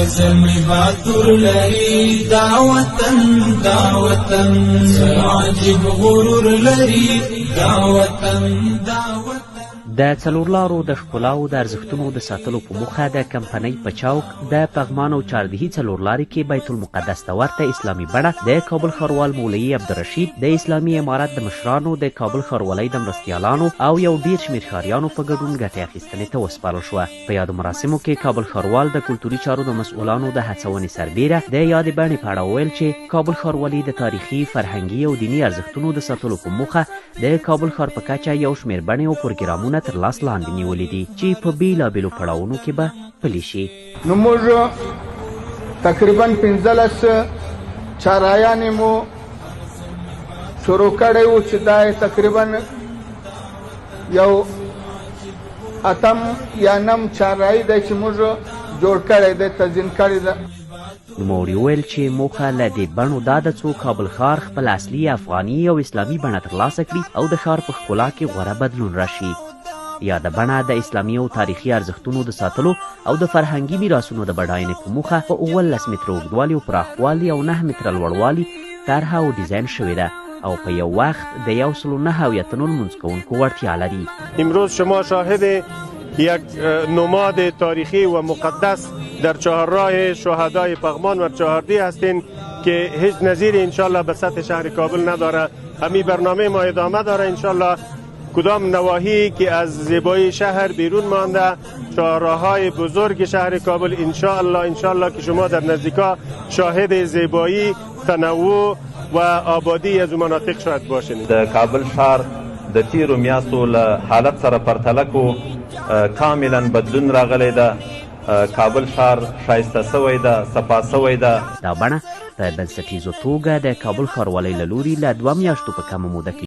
زلمی باتور لري دا وطن عجیب غرور لري دا وطن د څلورلارو د ښکلاو د ارزښتونو د ساتلو په موخه د کمپنۍ په چوک د پغمان او چاردهي څلورلارې کې بیت المقدس ته ورته اسلامي بڼه د کابل ښاروال مولوي عبدالرشید د اسلامي امارت د مشرانو د کابل ښاروالۍ د مرستیالانو او یو ډیر شمېر ښاریانو په ګډون ګټې اخیستنې ته وسپارل شوه. په یادو مراسمو کې کابل ښاروال د کلتوري چارو د مسؤلانو د هڅونې سربیره د یادې بڼې په اړه وویل چې کابل ښاروالي د تاریخي، فرهنګي او دیني ارزښتونو د ساتلو په موخه د کابل ښار په کچه یو شمېر بڼې او پروګرامونه تر لاس لاندې نیولي دي چې په بیلابیلو پړاوونو کې به پلي شي. نو موږ تقریبا 15 چارایانې مو شروع کړی و چې دا تقریبا یو اتم یا نم چارایي دی چې موږ جوړ کړی دی، تزیین کړی ده. نوموړي وویل چې موخه له دې بڼو دا ده څو کابل ښار خپل اصلي افغاني او اسلامي بڼه ترلاسه کړي او د ښار په ښکلا کې غوره بدلون راشي. یاده بڼه د اسلامي او تاریخي ارزښتونو د ساتلو او د فرهنګي میراثونو د بډاینې په موخه په 18 متره اوږدوالي او پراخوالي او 9 متره لوړوالي طرحه او ډیزاین شوې ده او په یو وقت د 109 لمونځ کوونکو وړتیا لري. امروز شما شاهد یک نماد تاریخی و مقدس در چهارراه شهدای پغمان و چهاردهی هستین که هیچ نظیر انشالله به سطح شهر کابل نداره. همین برنامه ما ادامه داره انشالله. کدام نواحی که از زیبایی شهر بیرون مانده، چهارراه‌های بزرگ شهر کابل انشالله که شما در نزدیکا شاهد زیبایی، تنوع و آبادی از مناطق شاهد باشین. د کابل ښار د تیرو میاشتو له حالت سره پرتله کو کاملا بدلون راغلی ده. کابل ښار ښایسته سوی ده، صفا سوی ده. دا بڼه په بنسټیزو توګه د کابل ښاروالۍ له لوري له 2 میاشتو په کمه موده کې